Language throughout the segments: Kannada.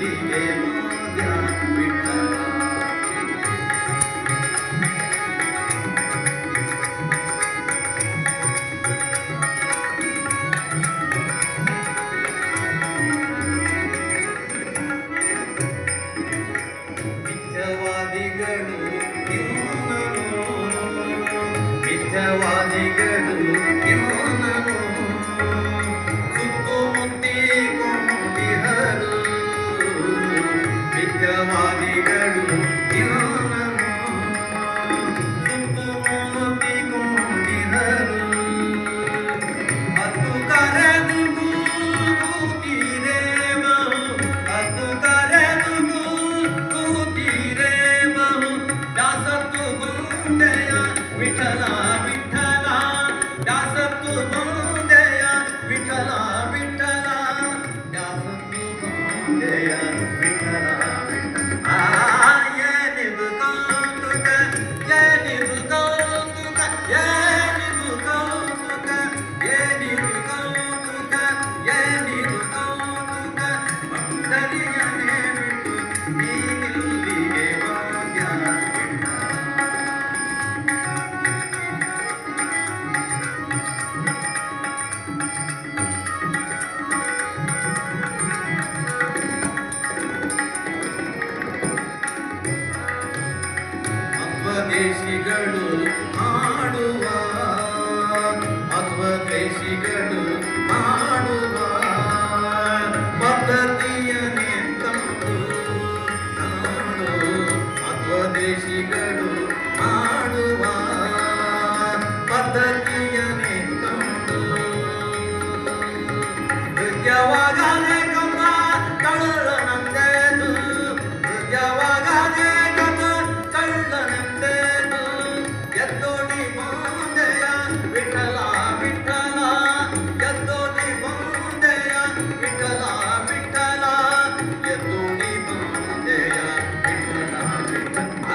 ಇಲ್ಲಿಗೆ ಮೋದ್ಯ ವಿಠಲ. ಮಿಥ್ಯವಾದಿಗಳು ಇವನನು ಸುತ್ತುಮುತ್ತಿಕೊಂಡಿಹರು. ಮಿಥ್ಯವಾದಿಗಳು ಇವನನು ಸುತ್ತುಮುತ್ತಿಕೊಂಡಿಹರು. ಅದು ಕರೆದು ಕೂತಿರೇವನು, ಅದು ಕರೆದು ಕೂತಿರೇವನು. ದಾಸತ್ತು ಗುಂಡೆಯ ವಿಠಲ ವಿಠಲ, ದಾಸತ್ತು ಗುಂಡೆಯ ವಿಠಲ ವಿಠಲ, ದಾಸತ್ತು ಗುಂಡೆಯ ವಿಠಲ ವಿಠಲ. ಏನಿದು ಕೌತುಕ, ಏನಿದು ಕೌತುಕ, ಏನಿದು ಕೌತುಕ, ಏನಿದು ಕೌತುಕ, ಏನಿದು ಕೌತುಕ. ಭಕ್ತರಿಗನೇ ಬಿಟ್ಟು ನೀನಿಲ್ಲಿಗೆ ಭಾಗ್ಯ ವಿಠಲ. ಮಧ್ವದೇಶಿಗಳು ಮಾಡುವ, ಮಧ್ವದೇಶಿಗಳು ಮಾಡುವ ಪದ್ಧತಿಯನ್ನೇ ತಂದು ನಾಡು. ಮಧ್ವದೇಶಿಗಳು ಮಾಡುವ ಪದ್ಧತಿಯನ್ನೇ ತಂದು ಹೃದಯವಾಗದೆ ಕಮ್ಮ ಕಳ್ಳನಂತೆದು, ಹೃದಯವಾಗದೆ ಕಮ್ಮ ಕಳ್ಳನಂತೆದು. ಎದ್ದೋಡಿ ಬಂದೆಯ ವಿಠಲ ವಿಠಲ, ಎದ್ದೋಡಿ ಬಂದೆಯ ವಿಠಲ ವಿಠಲ, ಎದ್ದೋಡಿ ಬಂದೆಯ ವಿಠಲ ವಿಠಲ.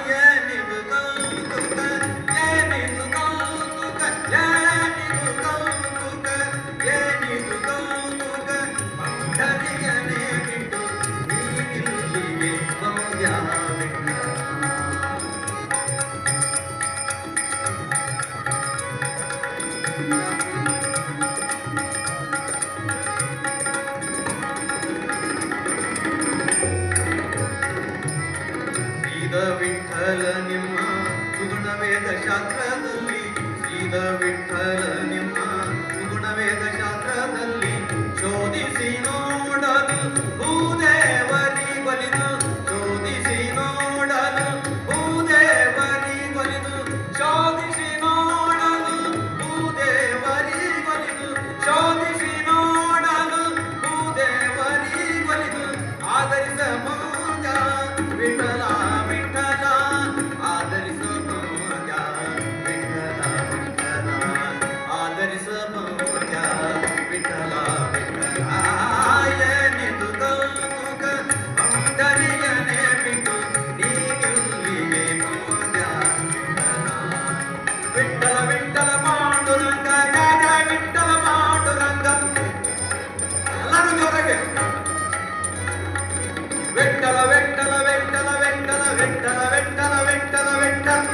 ಏನಿದು ಕೌತುಕ, ಏನಿದು ಕೌತುಕ, ಏನಿದು ಕೌತುಕ, ಏನಿದು ಕೌತುಕ. ಭಕ್ತರಿಗನೇ ಬಿಟ್ಟು ನೀನಿಲ್ಲಿಗೆ ಮೋದ್ಯ ವಿಠಲ. ಶ್ರೀದ ವಿಠಲ ನಿಮ್ಮ ಸುಗುಣ ವೇದ ಶಾಸ್ತ್ರದಲ್ಲಿ, ಶ್ರೀದ ವಿಠಲ ನಿಮ್ಮ ಸುಗುಣ ವೇದ ಶಾಸ್ತ್ರದಲ್ಲಿ ಶೋಧಿಸಿ ನೋಡಲು ಭೂದೇವರಿ ಬಲಿದು, ಶೋಧಿಸಿ ನೋಡಲು ಭೂದೇವರಿ ಬಲಿದು, ಶೋಧಿಸಿ ನೋಡಲು ಭೂದೇವರಿ ಬಲಿದು, ಶೋಧಿಸಿ ನೋಡಲು ಭೂದೇವರಿ ಬಲಿದು. ಆದರಿಸ ಮೋಜ ವಿಠಲ ವಿಠಲ, ಆದರಿಸ ಮೋಜ ವಿಠಲ ವಿಠಲ, ಆದರಿಸ ಮೋಜ ವಿಠಲ ವಿಠಲ. ಏನಿದು ಕೌತುಕ, ಭಕ್ತರಿಗನೇ ಬಿಟ್ಟು ನೀನಿಲ್ಲಿಗೆ ಮೋಜ ವಿಠಲ. ವಿಠಲ ವಿಠಲ ಪಾಂಡುರಂಗ, ಜಯ ಜಯ ವಿಠಲ ಪಾಂಡುರಂಗ. ಎಲ್ಲರೂ ಜೋರಾಗಿ ವಿಠಲ ವಿಠಲ ವಿಠಲ ವಿಠಲ ವಿಠಲ ವಿಠಲ ವಿಠಲ ವಿಠಲ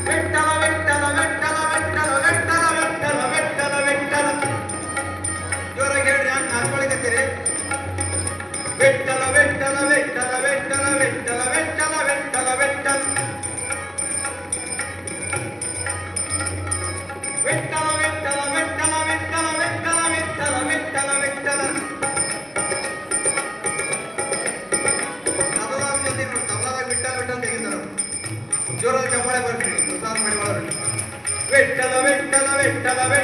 ವಿಠಲ ವಿಠಲ ವಿಠಲ ವಿಠಲ ವಿಠಲ ವಿಠಲ ವಿಠಲ ವಿಠಲ. ಜೋರಾಗಿ ಹೇಳ್ರಿ, ಅಂತ ಹಾಕೊಳಿಕತ್ತೀರಿ. ವಿಠಲ ವಿಠಲ ವಿಠಲ ವಿಠಲ ವಿಠಲ ವಿಠಲ ವಿಠಲ ವಿಠಲ ವಿಠಲ ವಿಠಲ ವಿಠಲ ವಿಠಲ ವಿಠಲ ವಿಠಲ ವಿಠಲ ವಿಠಲ. ತಬಲಾದ ಜೊತೆ ನೋಡಿ, ತಬಲಾದಾಗ ವಿಠಲ ವಿಠಲ ತೆಗಿತಾರೆ. ಜೋರಾಗಿ ಚಪ್ಪಾಳೆ ಬರ್ತೀನಿ, ಪ್ರಸಾದ ಮಾಡಿ ಒಳಗೆ. ವಿಠಲ ವಿಠಲ ವಿಠಲ ವಿಠಲ